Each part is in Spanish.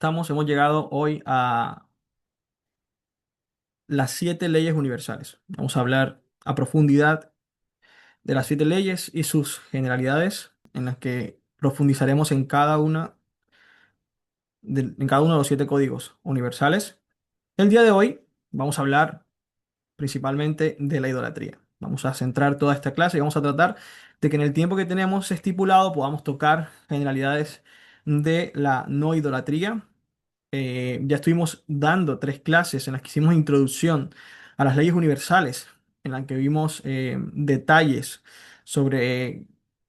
hemos llegado hoy a las 7 leyes universales. Vamos a hablar a profundidad de las 7 leyes y sus generalidades, en las que profundizaremos en cada uno de los 7 códigos universales. El día de hoy vamos a hablar principalmente de la idolatría. Vamos a centrar toda esta clase y vamos a tratar de que en el tiempo que tenemos estipulado podamos tocar generalidades de la no idolatría. Ya estuvimos dando 3 clases en las que hicimos introducción a las leyes universales, en las que vimos detalles sobre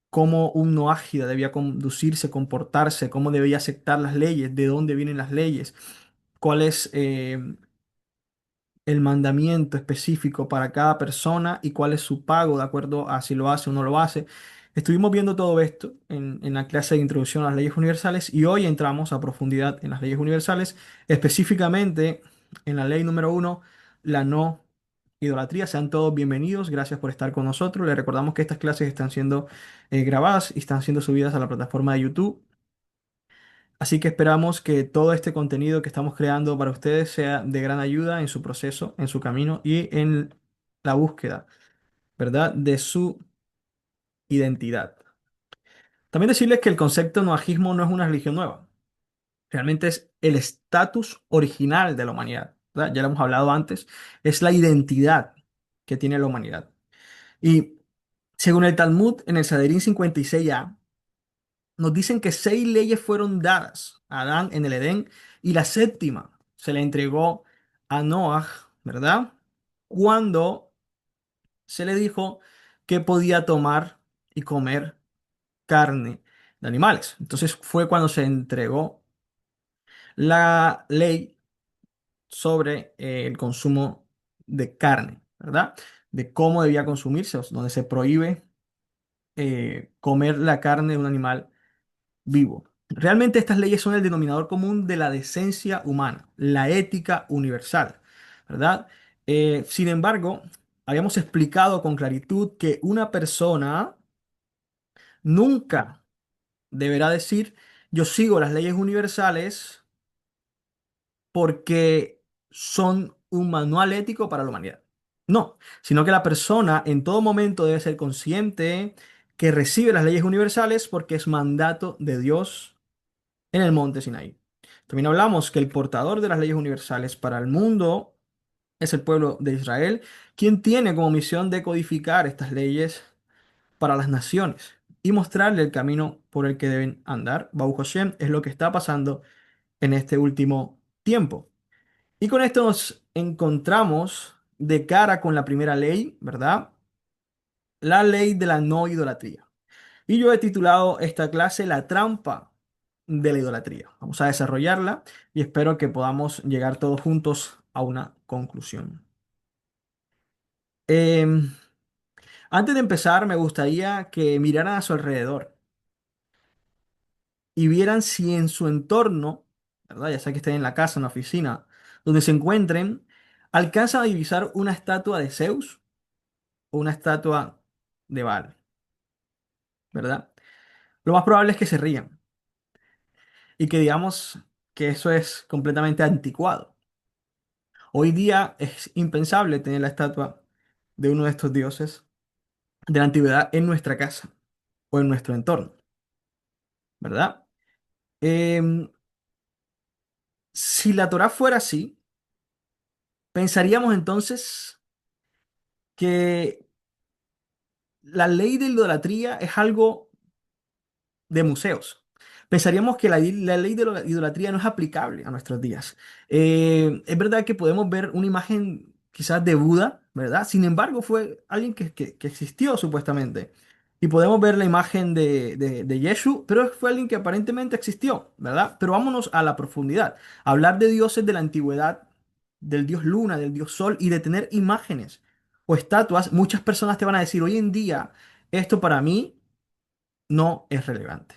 cómo un noágida debía conducirse, comportarse, cómo debía aceptar las leyes, de dónde vienen las leyes, cuál es el mandamiento específico para cada persona y cuál es su pago de acuerdo a si lo hace o no lo hace. Estuvimos viendo todo esto en la clase de introducción a las leyes universales y hoy entramos a profundidad en las leyes universales, específicamente en la ley número 1, la no idolatría. Sean todos bienvenidos, gracias por estar con nosotros. Les recordamos que estas clases están siendo grabadas y están siendo subidas a la plataforma de YouTube. Así que esperamos que todo este contenido que estamos creando para ustedes sea de gran ayuda en su proceso, en su camino y en la búsqueda, ¿verdad?, de su identidad. También decirles que el concepto noajismo no es una religión nueva, realmente es el estatus original de la humanidad, ¿verdad? Ya lo hemos hablado antes, es la identidad que tiene la humanidad. Y según el Talmud, en el Sanedrín 56a, nos dicen que 6 leyes fueron dadas a Adán en el Edén y la séptima se le entregó a Noah, ¿verdad? Cuando se le dijo que podía tomar y comer carne de animales. Entonces fue cuando se entregó la ley sobre el consumo de carne, ¿verdad? De cómo debía consumirse, donde se prohíbe comer la carne de un animal vivo. Realmente estas leyes son el denominador común de la decencia humana, la ética universal, ¿verdad? Sin embargo, habíamos explicado con claritud que una persona nunca deberá decir yo sigo las leyes universales porque son un manual ético para la humanidad. No, sino que la persona en todo momento debe ser consciente que recibe las leyes universales porque es mandato de Dios en el monte Sinaí. También hablamos que el portador de las leyes universales para el mundo es el pueblo de Israel, quien tiene como misión de codificar estas leyes para las naciones y mostrarle el camino por el que deben andar. Baruch Hashem es lo que está pasando en este último tiempo. Y con esto nos encontramos de cara con la primera ley, ¿verdad? La ley de la no idolatría. Y yo he titulado esta clase La trampa de la idolatría. Vamos a desarrollarla y espero que podamos llegar todos juntos a una conclusión. Em, Antes de empezar, me gustaría que miraran a su alrededor y vieran si en su entorno, ¿verdad? Ya sea que estén en la casa, en la oficina, donde se encuentren, alcanzan a divisar una estatua de Zeus o una estatua de Baal, ¿verdad? Lo más probable es que se rían y que digamos que eso es completamente anticuado. Hoy día es impensable tener la estatua de uno de estos dioses de la antigüedad en nuestra casa o en nuestro entorno, ¿verdad? Em, si la Torá fuera así, pensaríamos entonces que la ley de idolatría es algo de museos. Pensaríamos que la ley de la idolatría no es aplicable a nuestros días. Es verdad que podemos ver una imagen quizás de Buda, ¿verdad? Sin embargo, fue alguien que existió supuestamente. Y podemos ver la imagen de Yeshu, pero fue alguien que aparentemente existió, ¿verdad? Pero vámonos a la profundidad. Hablar de dioses de la antigüedad, del dios Luna, del dios Sol, y de tener imágenes o estatuas, muchas personas te van a decir, hoy en día, esto para mí no es relevante.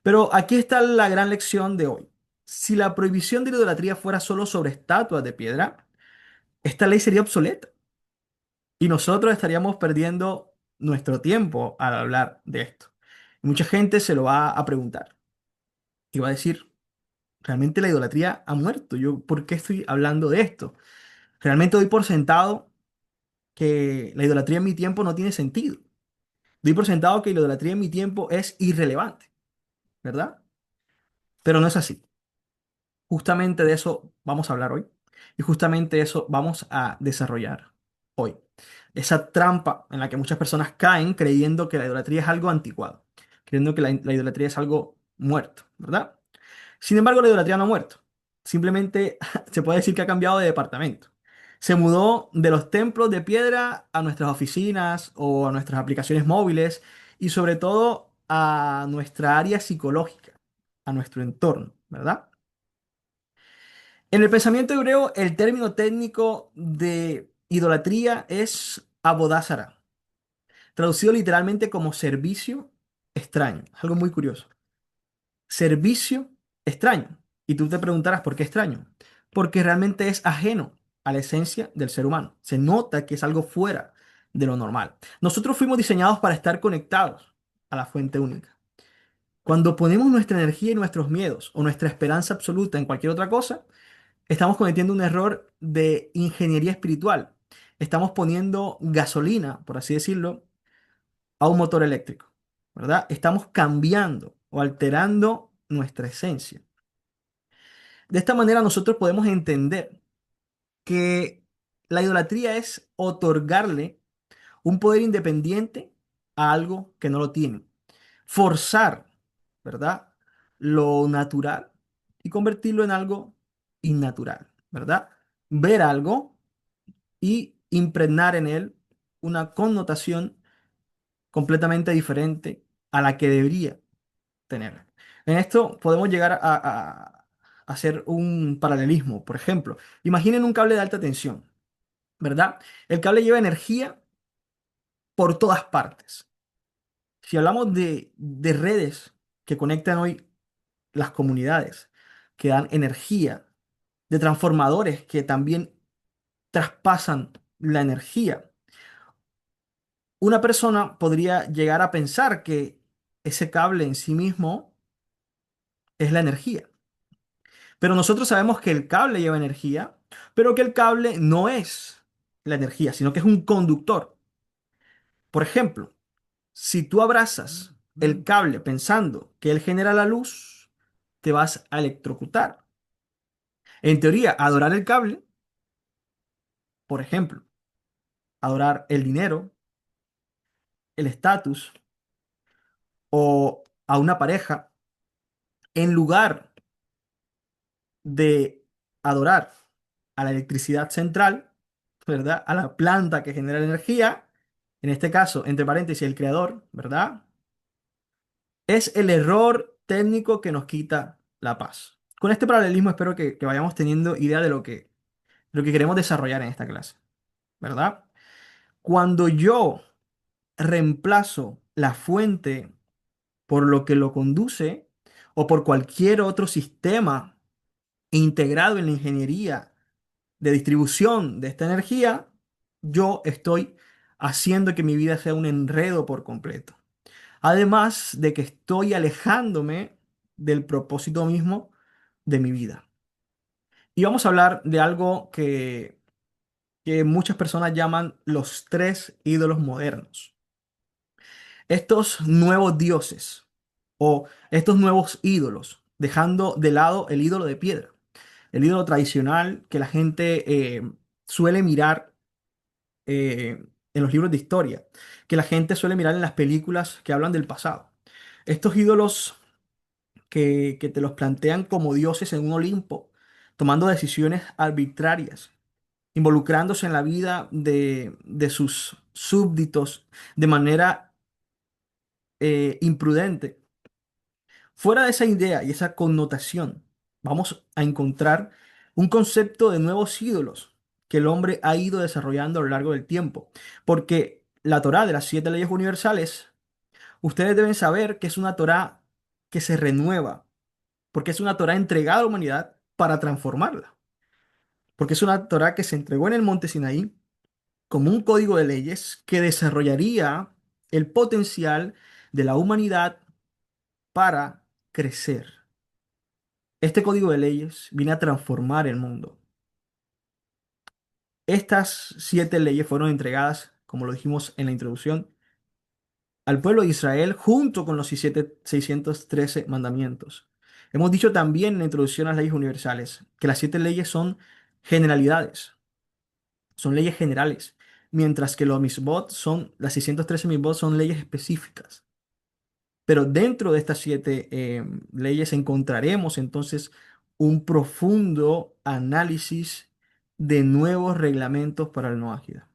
Pero aquí está la gran lección de hoy. Si la prohibición de la idolatría fuera solo sobre estatuas de piedra, esta ley sería obsoleta y nosotros estaríamos perdiendo nuestro tiempo al hablar de esto. Y mucha gente se lo va a preguntar y va a decir, Realmente la idolatría ha muerto. Yo, ¿por qué estoy hablando de esto? Realmente doy por sentado que la idolatría en mi tiempo no tiene sentido. Doy por sentado que la idolatría en mi tiempo es irrelevante, ¿verdad? Pero no es así. Justamente de eso vamos a hablar hoy y justamente eso vamos a desarrollar hoy. Esa trampa en la que muchas personas caen creyendo que la idolatría es algo anticuado, creyendo que la idolatría es algo muerto, ¿verdad? Sin embargo, la idolatría no ha muerto. Simplemente se puede decir que ha cambiado de departamento. Se mudó de los templos de piedra a nuestras oficinas o a nuestras aplicaciones móviles y sobre todo a nuestra área psicológica, a nuestro entorno, ¿verdad? En el pensamiento hebreo, el término técnico de idolatría es abodázara, traducido literalmente como servicio extraño. Es algo muy curioso. Servicio extraño. Y tú te preguntarás, ¿por qué extraño? Porque realmente es ajeno a la esencia del ser humano. Se nota que es algo fuera de lo normal. Nosotros fuimos diseñados para estar conectados a la fuente única. Cuando ponemos nuestra energía y nuestros miedos o nuestra esperanza absoluta en cualquier otra cosa, estamos cometiendo un error de ingeniería espiritual. Estamos poniendo gasolina, por así decirlo, a un motor eléctrico, ¿verdad? Estamos cambiando o alterando nuestra esencia. De esta manera nosotros podemos entender que la idolatría es otorgarle un poder independiente a algo que no lo tiene. Forzar, ¿verdad? Lo natural y convertirlo en algo innatural, ¿verdad? Ver algo y impregnar en él una connotación completamente diferente a la que debería tener. En esto podemos llegar a hacer un paralelismo. Por ejemplo, imaginen un cable de alta tensión, ¿verdad? El cable lleva energía por todas partes. Si hablamos de redes que conectan hoy las comunidades, que dan energía, de transformadores que también traspasan la energía, una persona podría llegar a pensar que ese cable en sí mismo es la energía. Pero nosotros sabemos que el cable lleva energía, pero que el cable no es la energía, sino que es un conductor. Por ejemplo, si tú abrazas el cable pensando que él genera la luz, te vas a electrocutar. En teoría, adorar el cable, por ejemplo, adorar el dinero, el estatus o a una pareja, en lugar de adorar a la electricidad central, ¿verdad? A la planta que genera la energía, en este caso, entre paréntesis, el creador, ¿verdad? Es el error técnico que nos quita la paz. Con este paralelismo espero que vayamos teniendo idea de lo que queremos desarrollar en esta clase, ¿verdad? Cuando yo reemplazo la fuente por lo que lo conduce o por cualquier otro sistema integrado en la ingeniería de distribución de esta energía, yo estoy haciendo que mi vida sea un enredo por completo. Además de que estoy alejándome del propósito mismo de mi vida. Y vamos a hablar de algo que muchas personas llaman los tres ídolos modernos. Estos nuevos dioses o estos nuevos ídolos, dejando de lado el ídolo de piedra, el ídolo tradicional que la gente suele mirar en los libros de historia, que la gente suele mirar en las películas que hablan del pasado. Estos ídolos que te los plantean como dioses en un Olimpo, tomando decisiones arbitrarias, involucrándose en la vida de sus súbditos de manera imprudente. Fuera de esa idea y esa connotación, vamos a encontrar un concepto de nuevos ídolos que el hombre ha ido desarrollando a lo largo del tiempo. Porque la Torá de las siete leyes universales, ustedes deben saber que es una Torá que se renueva, porque es una Torá entregada a la humanidad para transformarla. Porque es una Torá que se entregó en el monte Sinaí como un código de leyes que desarrollaría el potencial de la humanidad para crecer. Este código de leyes viene a transformar el mundo. Estas 7 leyes fueron entregadas, como lo dijimos en la introducción, al pueblo de Israel junto con los 613 mandamientos. Hemos dicho también en la introducción a las leyes universales que las 7 leyes son generalidades, son leyes generales, mientras que los misbot son, las 613 misbot son leyes específicas. Pero dentro de estas 7 leyes encontraremos entonces un profundo análisis de nuevos reglamentos para el Noágida.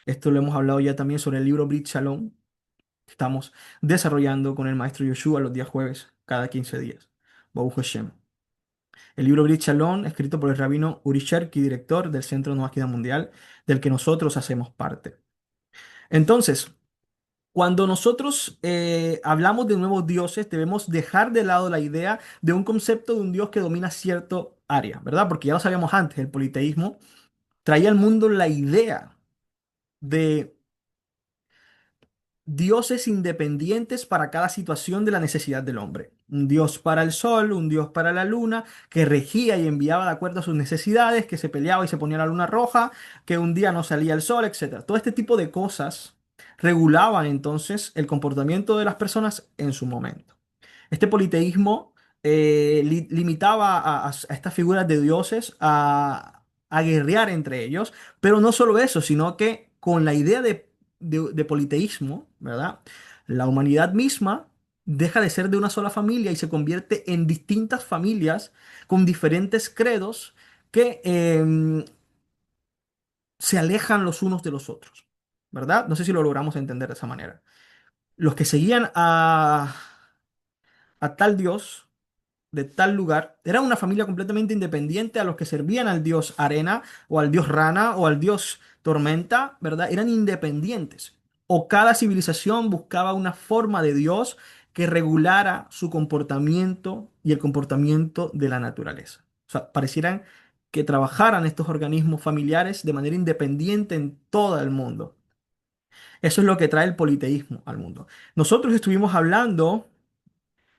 Esto lo hemos hablado ya también sobre el libro Brit Shalom, que estamos desarrollando con el maestro Yoshua los días jueves, cada 15 días. Baruch Hashem. El libro Brit Shalom, escrito por el rabino Uri Sherki, director del Centro Noágida Mundial, del que nosotros hacemos parte. Entonces, cuando nosotros hablamos de nuevos dioses, debemos dejar de lado la idea de un concepto de un dios que domina cierto área, ¿verdad? Porque ya lo sabíamos antes, el politeísmo traía al mundo la idea de dioses independientes para cada situación de la necesidad del hombre. Un dios para el sol, un dios para la luna, que regía y enviaba de acuerdo a sus necesidades, que se peleaba y se ponía la luna roja, que un día no salía el sol, etcétera. Todo este tipo de cosas regulaban entonces el comportamiento de las personas en su momento. Este politeísmo limitaba a estas figuras de dioses a guerrear entre ellos, pero no solo eso, sino que con la idea de politeísmo, ¿verdad? La humanidad misma deja de ser de una sola familia y se convierte en distintas familias con diferentes credos que se alejan los unos de los otros, ¿verdad? No sé si lo logramos entender de esa manera. Los que seguían a tal dios de tal lugar, era una familia completamente independiente a los que servían al dios Arena o al dios Rana o al dios Tormenta, ¿verdad? Eran independientes. O cada civilización buscaba una forma de Dios que regulara su comportamiento y el comportamiento de la naturaleza. O sea, parecieran que trabajaran estos organismos familiares de manera independiente en todo el mundo. Eso es lo que trae el politeísmo al mundo. Nosotros estuvimos hablando,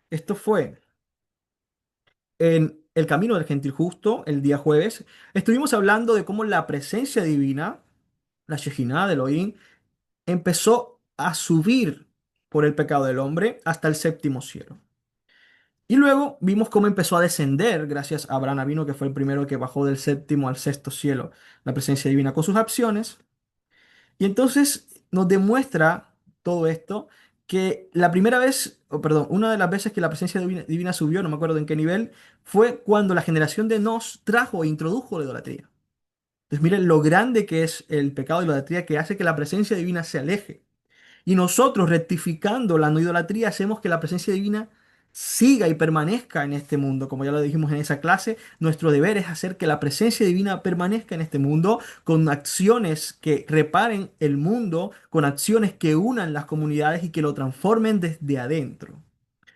esto fue en El Camino del Gentil Justo, el día jueves, estuvimos hablando de cómo la presencia divina, la Shejinah de Elohim, empezó a subir por el pecado del hombre hasta el séptimo cielo. Y luego vimos cómo empezó a descender, gracias a Abraham Avino, que fue el primero que bajó del séptimo al sexto cielo, la presencia divina con sus acciones. Y entonces nos demuestra todo esto que la primera vez, o perdón, una de las veces que la presencia divina subió, no me acuerdo en qué nivel, fue cuando la generación de Nos trajo e introdujo la idolatría. Entonces miren lo grande que es el pecado de idolatría que hace que la presencia divina se aleje. Y nosotros, rectificando la no idolatría, hacemos que la presencia divina siga y permanezca en este mundo. Como ya lo dijimos en esa clase, nuestro deber es hacer que la presencia divina permanezca en este mundo con acciones que reparen el mundo, con acciones que unan las comunidades y que lo transformen desde adentro.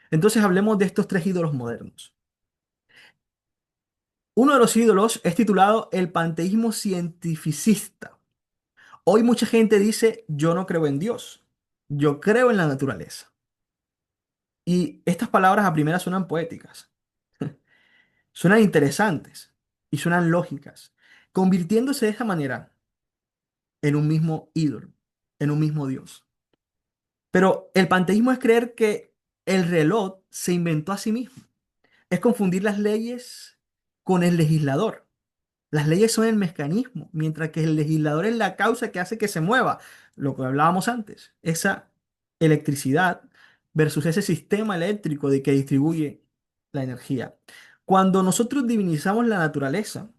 Entonces hablemos de estos 3 ídolos modernos. Uno de los ídolos es titulado el panteísmo cientificista. Hoy mucha gente dice, yo no creo en Dios, yo creo en la naturaleza. Y estas palabras a primera suenan poéticas, suenan interesantes y suenan lógicas, convirtiéndose de esta manera en un mismo ídolo, en un mismo Dios. Pero el panteísmo es creer que el reloj se inventó a sí mismo. Es confundir las leyes con el legislador. Las leyes son el mecanismo, mientras que el legislador es la causa que hace que se mueva. Lo que hablábamos antes, esa electricidad versus ese sistema eléctrico de que distribuye la energía. Cuando nosotros divinizamos la naturaleza,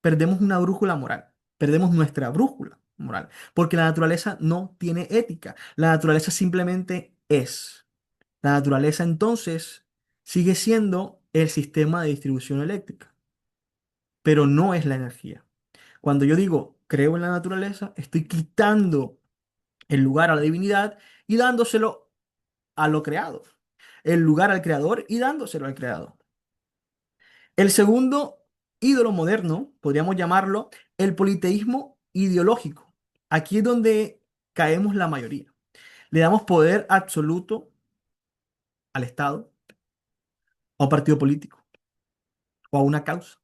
perdemos una brújula moral, perdemos nuestra brújula moral, porque la naturaleza no tiene ética. La naturaleza simplemente es. La naturaleza entonces sigue siendo el sistema de distribución eléctrica, pero no es la energía. Cuando yo digo creo en la naturaleza, estoy quitando el lugar a la divinidad y dándoselo a lo creado. El lugar al creador y dándoselo al creado. El segundo ídolo moderno, podríamos llamarlo el politeísmo ideológico. Aquí es donde caemos la mayoría. Le damos poder absoluto al Estado, a un partido político. o a una causa.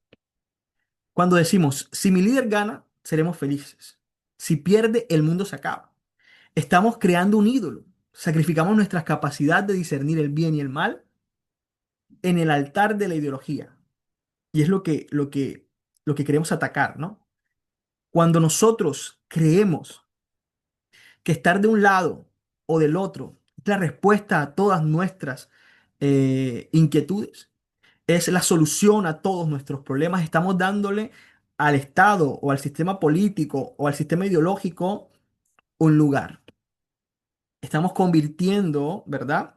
Cuando decimos, si mi líder gana, seremos felices. Si pierde, el mundo se acaba. Estamos creando un ídolo. Sacrificamos nuestra capacidad de discernir el bien y el mal en el altar de la ideología. Y es lo que queremos atacar, ¿no? Cuando nosotros creemos que estar de un lado o del otro es la respuesta a todas nuestras inquietudes, es la solución a todos nuestros problemas, estamos dándole al Estado o al sistema político o al sistema ideológico un lugar. Estamos convirtiendo, ¿verdad?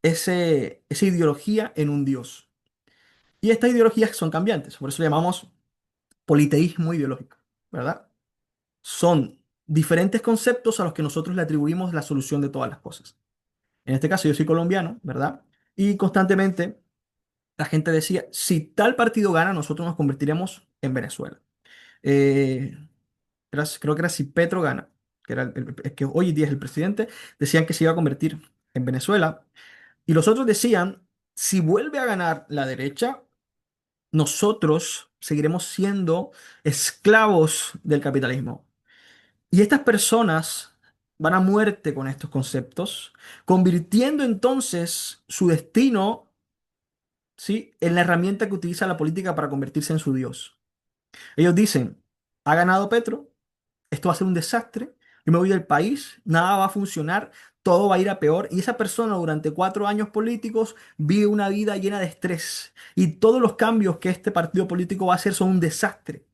Esa ideología en un Dios. Y estas ideologías son cambiantes, por eso le llamamos politeísmo ideológico, ¿verdad? Son diferentes conceptos a los que nosotros le atribuimos la solución de todas las cosas. En este caso, yo soy colombiano, ¿verdad? Y constantemente la gente decía, si tal partido gana, nosotros nos convertiremos en Venezuela. Eh, creo que era si Petro gana, que era el que hoy día es el presidente, decían que se iba a convertir en Venezuela. Y los otros decían, si vuelve a ganar la derecha, nosotros seguiremos siendo esclavos del capitalismo. Y estas personas van a muerte con estos conceptos, convirtiendo entonces su destino, ¿sí?, en la herramienta que utiliza la política para convertirse en su Dios. Ellos dicen, ha ganado Petro, esto va a ser un desastre, yo me voy del país, nada va a funcionar, todo va a ir a peor. Y esa persona durante 4 años políticos vive una vida llena de estrés. Y todos los cambios que este partido político va a hacer son un desastre.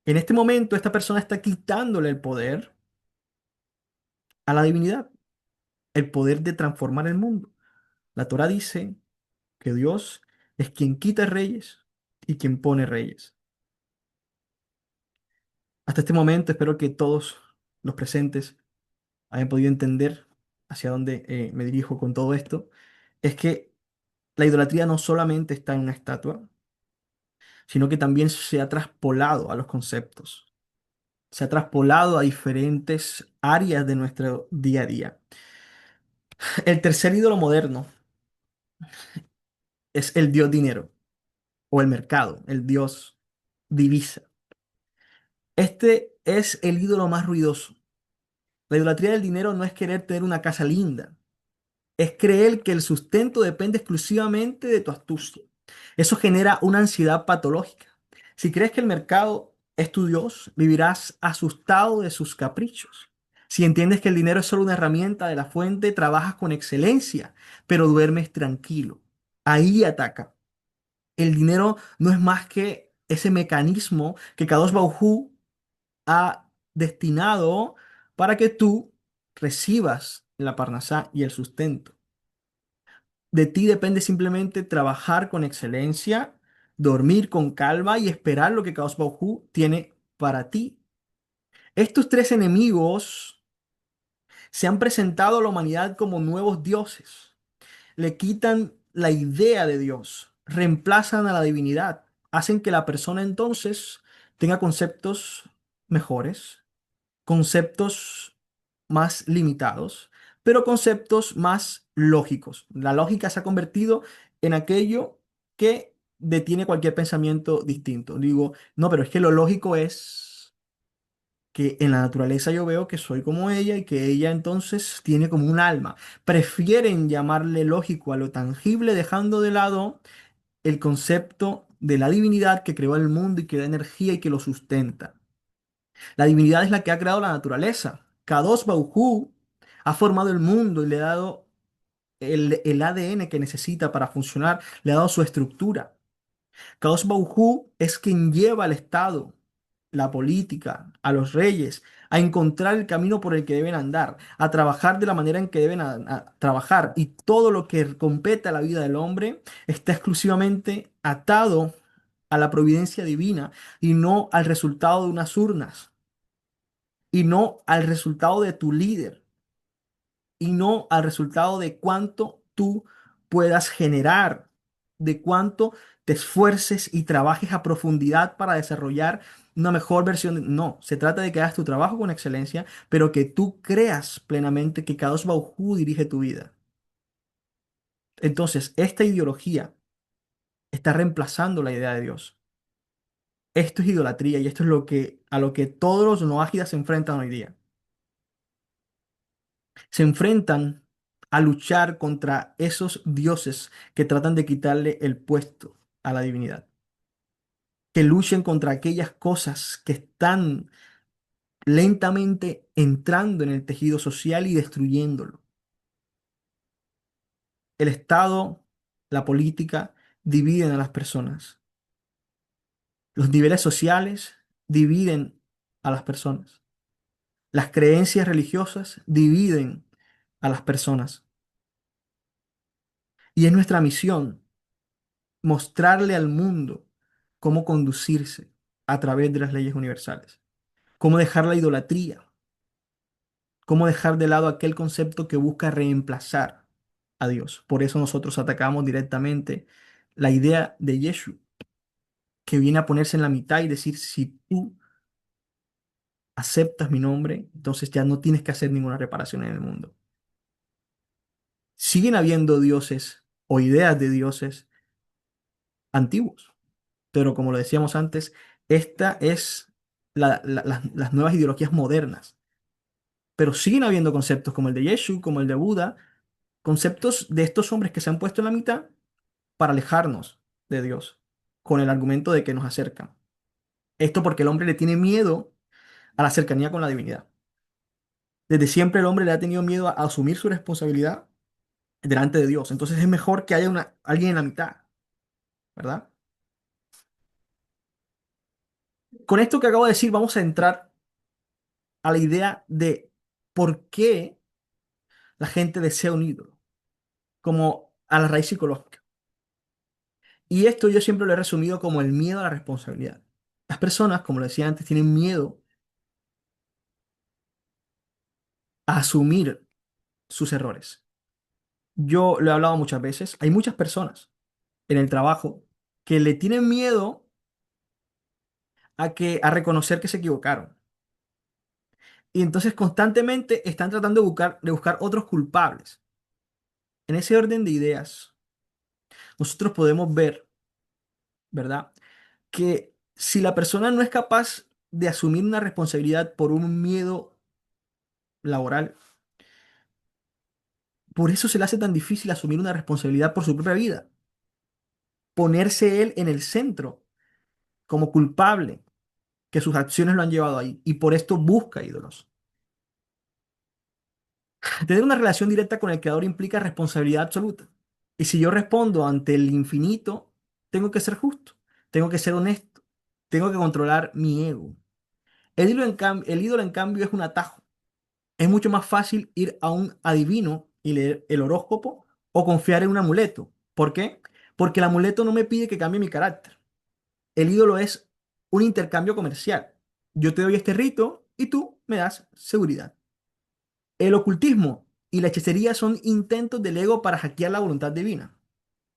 En este momento, esta persona está quitándole el poder a la divinidad, el poder de transformar el mundo. La Torah dice que Dios es quien quita reyes y quien pone reyes. Hasta este momento espero que todos los presentes hayan podido entender hacia dónde me dirijo con todo esto. Es que la idolatría no solamente está en una estatua, sino que también se ha traspolado a los conceptos, se ha traspolado a diferentes áreas de nuestro día a día. El tercer ídolo moderno es el dios dinero o el mercado, el dios divisa. Este es el ídolo más ruidoso. La idolatría del dinero no es querer tener una casa linda, es creer que el sustento depende exclusivamente de tu astucia. Eso genera una ansiedad patológica. Si crees que el mercado es tu Dios, vivirás asustado de sus caprichos. Si entiendes que el dinero es solo una herramienta de la fuente, trabajas con excelencia, pero duermes tranquilo. Ahí ataca. El dinero no es más que ese mecanismo que Kadosh Hu ha destinado para que tú recibas la parnasá y el sustento. De ti depende simplemente trabajar con excelencia, dormir con calma y esperar lo que Kadosh Hu tiene para ti. Estos tres enemigos se han presentado a la humanidad como nuevos dioses. Le quitan la idea de Dios, reemplazan a la divinidad, hacen que la persona entonces tenga conceptos mejores, conceptos más limitados, pero conceptos más lógicos. La lógica se ha convertido en aquello que detiene cualquier pensamiento distinto. Digo, no, pero es que lo lógico es que en la naturaleza yo veo que soy como ella y que ella entonces tiene como un alma. Prefieren llamarle lógico a lo tangible, dejando de lado el concepto de la divinidad que creó el mundo y que da energía y que lo sustenta. La divinidad es la que ha creado la naturaleza. Kadosh Hu ha formado el mundo y le ha dado el ADN que necesita para funcionar, le ha dado su estructura. Kadosh Hu es quien lleva al Estado, la política, a los reyes, a encontrar el camino por el que deben andar, a trabajar de la manera en que deben a trabajar. Y todo lo que compete a la vida del hombre está exclusivamente atado a la providencia divina y no al resultado de unas urnas y no al resultado de tu líder y no al resultado de cuánto tú puedas generar, de cuánto te esfuerces y trabajes a profundidad para desarrollar una mejor versión. No, se trata de que hagas tu trabajo con excelencia, pero que tú creas plenamente que Kadosh Hu dirige tu vida. Entonces, esta ideología está reemplazando la idea de Dios. Esto es idolatría y esto es a lo que todos los noágidas se enfrentan hoy día. Se enfrentan a luchar contra esos dioses que tratan de quitarle el puesto a la divinidad. Que luchen contra aquellas cosas que están lentamente entrando en el tejido social y destruyéndolo. El Estado, la política dividen a las personas. Los niveles sociales dividen a las personas. Las creencias religiosas dividen a las personas. Y es nuestra misión mostrarle al mundo cómo conducirse a través de las leyes universales, cómo dejar la idolatría, cómo dejar de lado aquel concepto que busca reemplazar a Dios. Por eso nosotros atacamos directamente la idea de Yeshua, que viene a ponerse en la mitad y decir, si tú aceptas mi nombre, entonces ya no tienes que hacer ninguna reparación en el mundo. Siguen habiendo dioses o ideas de dioses antiguos, pero como lo decíamos antes, esta es las nuevas ideologías modernas. Pero siguen habiendo conceptos como el de Yeshua, como el de Buda, conceptos de estos hombres que se han puesto en la mitad para alejarnos de Dios, con el argumento de que nos acercan. Esto porque el hombre le tiene miedo a la cercanía con la divinidad. Desde siempre el hombre le ha tenido miedo a asumir su responsabilidad delante de Dios. Entonces es mejor que haya alguien en la mitad, ¿verdad? Con esto que acabo de decir, vamos a entrar a la idea de por qué la gente desea un ídolo, como a la raíz psicológica. Y esto yo siempre lo he resumido como el miedo a la responsabilidad. Las personas, como lo decía antes, tienen miedo a asumir sus errores. Yo lo he hablado muchas veces. Hay muchas personas en el trabajo que le tienen miedo a reconocer que se equivocaron. Y entonces constantemente están tratando de buscar otros culpables. En ese orden de ideas, nosotros podemos ver, ¿verdad? Que si la persona no es capaz de asumir una responsabilidad por un miedo laboral, por eso se le hace tan difícil asumir una responsabilidad por su propia vida, ponerse él en el centro como culpable, que sus acciones lo han llevado ahí, y por esto busca ídolos. Tener una relación directa con el creador implica responsabilidad absoluta. Y si yo respondo ante el infinito, tengo que ser justo, tengo que ser honesto, tengo que controlar mi ego. El ídolo, en cambio, es un atajo. Es mucho más fácil ir a un adivino y leer el horóscopo o confiar en un amuleto. ¿Por qué? Porque el amuleto no me pide que cambie mi carácter. El ídolo es un intercambio comercial. Yo te doy este rito y tú me das seguridad. El ocultismo y la hechicería son intentos del ego para hackear la voluntad divina.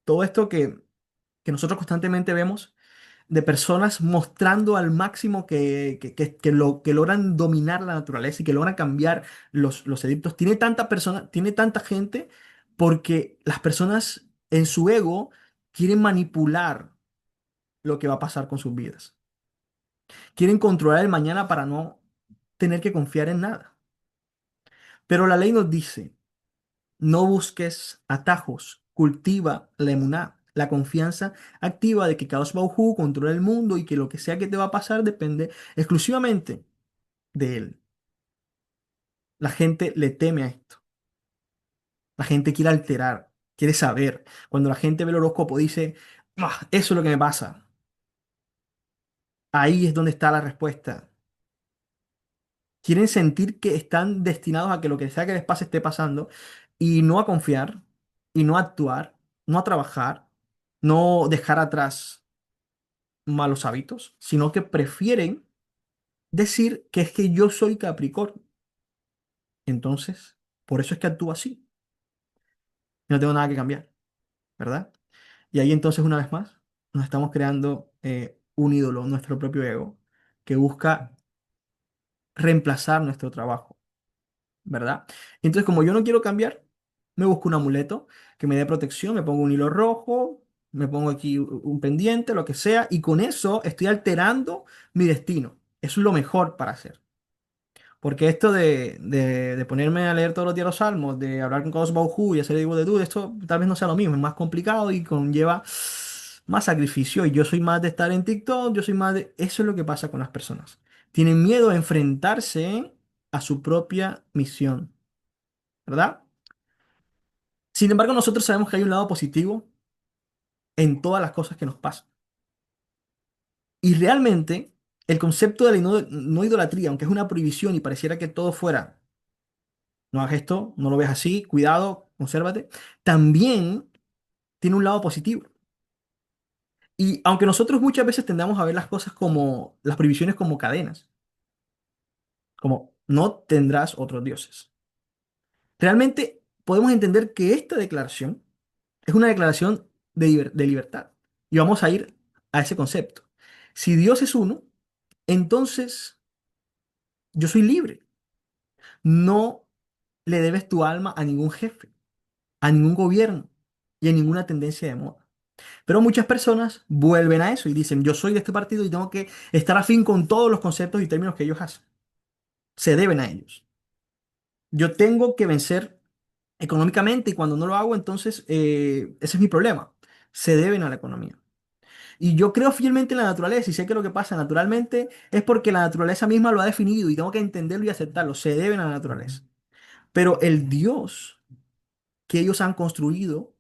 Todo esto que nosotros constantemente vemos de personas mostrando al máximo que logran dominar la naturaleza y que logran cambiar los edictos. Tiene tanta gente porque las personas en su ego quieren manipular lo que va a pasar con sus vidas. Quieren controlar el mañana para no tener que confiar en nada. Pero la ley nos dice, no busques atajos, cultiva la emuná, la confianza activa de que Kadosh Baruj Hu controla el mundo y que lo que sea que te va a pasar depende exclusivamente de él. La gente le teme a esto. La gente quiere alterar, quiere saber. Cuando la gente ve el horóscopo dice, "Ah, eso es lo que me pasa." Ahí es donde está la respuesta. Quieren sentir que están destinados a que lo que sea que les pase esté pasando y no a confiar y no a actuar, no a trabajar, no dejar atrás malos hábitos, sino que prefieren decir que es que yo soy Capricornio. Entonces, por eso es que actúo así. No tengo nada que cambiar, ¿verdad? Y ahí entonces, una vez más, nos estamos creando un ídolo, nuestro propio ego, que busca reemplazar nuestro trabajo, ¿verdad? Entonces, como yo no quiero cambiar, me busco un amuleto que me dé protección, me pongo un hilo rojo, me pongo aquí un pendiente, lo que sea, y con eso estoy alterando mi destino. Eso es lo mejor para hacer. Porque esto de ponerme a leer todos los días los salmos, de hablar con Kadosh Baruj Hu y hacer el dibujo de Dud, esto tal vez no sea lo mismo, es más complicado y conlleva más sacrificio. Y yo soy más de estar en TikTok, yo soy más de... Eso es lo que pasa con las personas. Tienen miedo a enfrentarse a su propia misión, ¿verdad? Sin embargo, nosotros sabemos que hay un lado positivo en todas las cosas que nos pasan. Y realmente, el concepto de la no idolatría, aunque es una prohibición y pareciera que todo fuera no hagas esto, no lo ves así, cuidado, consérvate, también tiene un lado positivo. Y aunque nosotros muchas veces tendamos a ver las cosas como, las prohibiciones como cadenas, como no tendrás otros dioses. Realmente podemos entender que esta declaración es una declaración de libertad. Y vamos a ir a ese concepto. Si Dios es uno, entonces yo soy libre. No le debes tu alma a ningún jefe, a ningún gobierno y a ninguna tendencia de moda. Pero muchas personas vuelven a eso y dicen, yo soy de este partido y tengo que estar afín con todos los conceptos y términos que ellos hacen. Se deben a ellos. Yo tengo que vencer económicamente y cuando no lo hago, entonces ese es mi problema. Se deben a la economía. Y yo creo fielmente en la naturaleza y sé que lo que pasa naturalmente es porque la naturaleza misma lo ha definido y tengo que entenderlo y aceptarlo. Se deben a la naturaleza. Pero el Dios que ellos han construido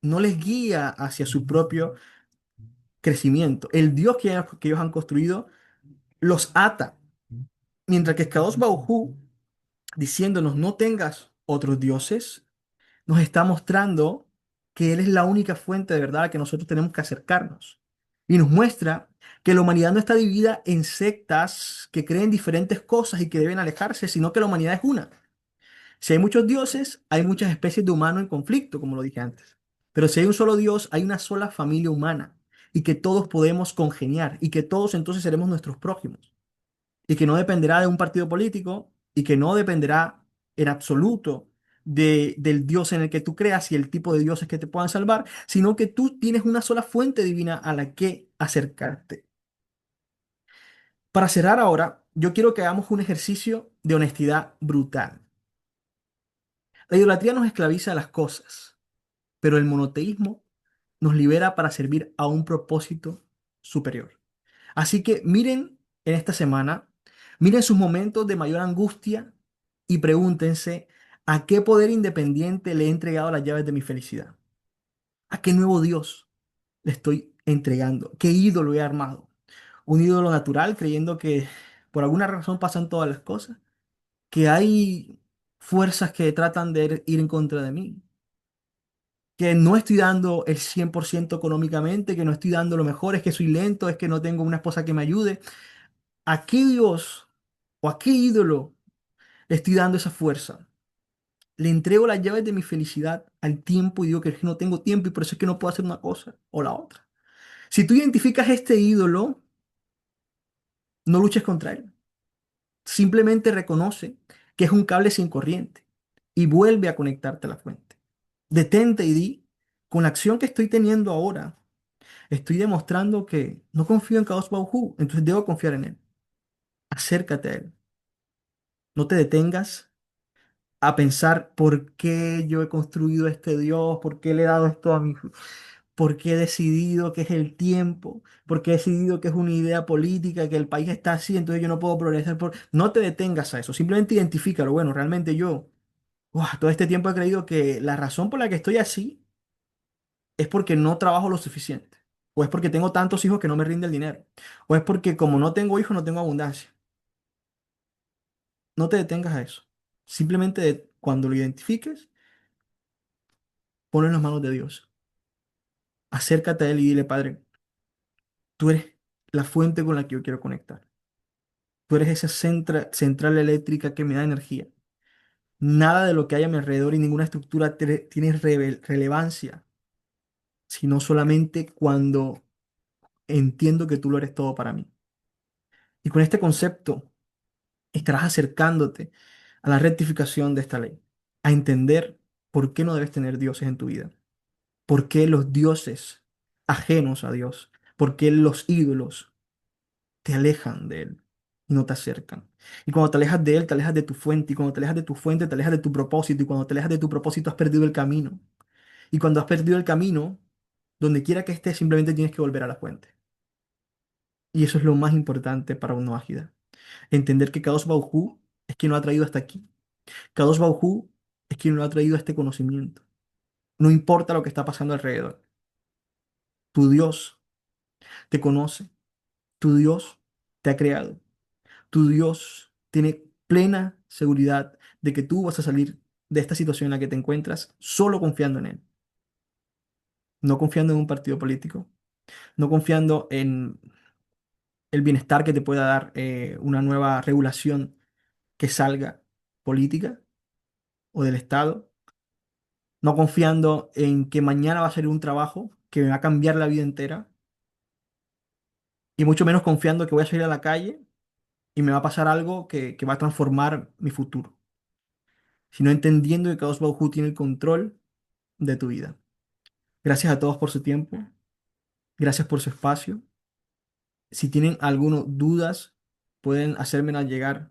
no les guía hacia su propio crecimiento. El Dios que ellos han construido los ata. Mientras que Kadosh Baruj Hu, diciéndonos no tengas otros dioses, nos está mostrando que Él es la única fuente de verdad a la que nosotros tenemos que acercarnos. Y nos muestra que la humanidad no está dividida en sectas que creen diferentes cosas y que deben alejarse, sino que la humanidad es una. Si hay muchos dioses, hay muchas especies de humanos en conflicto, como lo dije antes. Pero si hay un solo Dios, hay una sola familia humana y que todos podemos congeniar y que todos entonces seremos nuestros prójimos y que no dependerá de un partido político y que no dependerá en absoluto del Dios en el que tú creas y el tipo de dioses que te puedan salvar, sino que tú tienes una sola fuente divina a la que acercarte. Para cerrar ahora, yo quiero que hagamos un ejercicio de honestidad brutal. La idolatría nos esclaviza a las cosas, pero el monoteísmo nos libera para servir a un propósito superior. Así que miren en esta semana, miren sus momentos de mayor angustia y pregúntense a qué poder independiente le he entregado las llaves de mi felicidad. ¿A qué nuevo Dios le estoy entregando? ¿Qué ídolo he armado? ¿Un ídolo natural creyendo que por alguna razón pasan todas las cosas? ¿Que hay fuerzas que tratan de ir en contra de mí? ¿Que no estoy dando el 100% económicamente? ¿Que no estoy dando lo mejor? ¿Es que soy lento? ¿Es que no tengo una esposa que me ayude? ¿A qué Dios o a qué ídolo le estoy dando esa fuerza? Le entrego las llaves de mi felicidad al tiempo y digo que es que no tengo tiempo y por eso es que no puedo hacer una cosa o la otra. Si tú identificas este ídolo, no luches contra él. Simplemente reconoce que es un cable sin corriente y vuelve a conectarte a la fuente. Detente y di, con la acción que estoy teniendo ahora, estoy demostrando que no confío en Kadosh Baruj Hu, entonces debo confiar en él. Acércate a él. No te detengas a pensar por qué yo he construido este Dios, por qué le he dado esto a mi, por qué he decidido que es el tiempo, por qué he decidido que es una idea política, que el país está así, entonces yo no puedo progresar. No te detengas a eso, simplemente identifícalo. Bueno, realmente yo, todo este tiempo he creído que la razón por la que estoy así es porque no trabajo lo suficiente, o es porque tengo tantos hijos que no me rinde el dinero, o es porque como no tengo hijos no tengo abundancia. No te detengas a eso. Simplemente cuando lo identifiques, ponlo en las manos de Dios. Acércate a Él y dile, Padre, tú eres la fuente con la que yo quiero conectar. Tú eres esa central eléctrica que me da energía. Nada de lo que hay a mi alrededor y ninguna estructura tiene relevancia, sino solamente cuando entiendo que tú lo eres todo para mí. Y con este concepto estarás acercándote a la rectificación de esta ley, a entender por qué no debes tener dioses en tu vida. ¿Por qué los dioses ajenos a Dios? ¿Por qué los ídolos te alejan de Él y no te acercan? Y cuando te alejas de Él, te alejas de tu fuente. Y cuando te alejas de tu fuente, te alejas de tu propósito. Y cuando te alejas de tu propósito, has perdido el camino. Y cuando has perdido el camino, donde quiera que estés, simplemente tienes que volver a la fuente. Y eso es lo más importante para un Ágida. Entender que Kadosh Baruj Hu es quien lo ha traído hasta aquí. Kadosh Baruj Hu es quien lo ha traído a este conocimiento. No importa lo que está pasando alrededor. Tu Dios te conoce. Tu Dios te ha creado. Tu Dios tiene plena seguridad de que tú vas a salir de esta situación en la que te encuentras solo confiando en Él. No confiando en un partido político. No confiando en el bienestar que te pueda dar una nueva regulación que salga política o del Estado, no confiando en que mañana va a salir un trabajo que me va a cambiar la vida entera, y mucho menos confiando que voy a salir a la calle y me va a pasar algo que va a transformar mi futuro, sino entendiendo que Kadosh Baruj Hu tiene el control de tu vida. Gracias a todos por su tiempo, gracias por su espacio. Si tienen algunas dudas, pueden hacérmelas llegar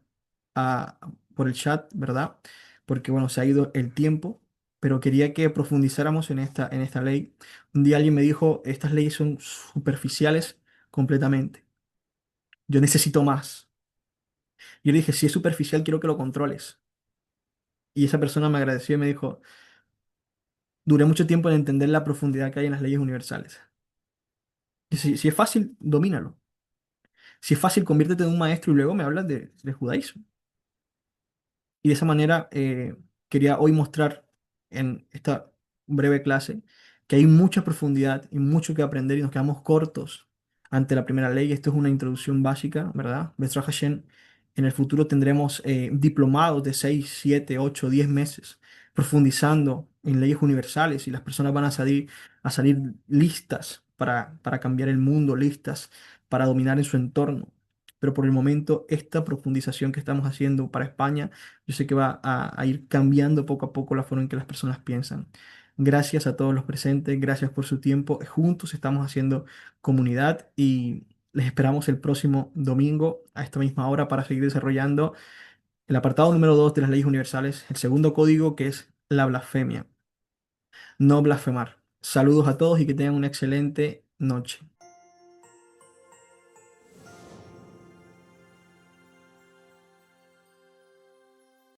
a, por el chat, ¿verdad? Porque, bueno, se ha ido el tiempo, pero quería que profundizáramos en esta ley. Un día alguien me dijo, estas leyes son superficiales completamente. Yo necesito más. Yo le dije, si es superficial, quiero que lo controles. Y esa persona me agradeció y me dijo, duré mucho tiempo en entender la profundidad que hay en las leyes universales. Y si es fácil, domínalo. Si es fácil, conviértete en un maestro y luego me hablas de judaísmo. Y de esa manera quería hoy mostrar en esta breve clase que hay mucha profundidad y mucho que aprender y nos quedamos cortos ante la primera ley. Esto es una introducción básica, ¿verdad? Bezrat Hashem, en el futuro tendremos diplomados de 6 7 8 10 meses profundizando en leyes universales y las personas van a salir listas para cambiar el mundo, listas para dominar en su entorno. Pero por el momento, esta profundización que estamos haciendo para España, yo sé que va a ir cambiando poco a poco la forma en que las personas piensan. Gracias a todos los presentes, gracias por su tiempo. Juntos estamos haciendo comunidad y les esperamos el próximo domingo a esta misma hora para seguir desarrollando el apartado número 2 de las leyes universales, el segundo código que es la blasfemia. No blasfemar. Saludos a todos y que tengan una excelente noche.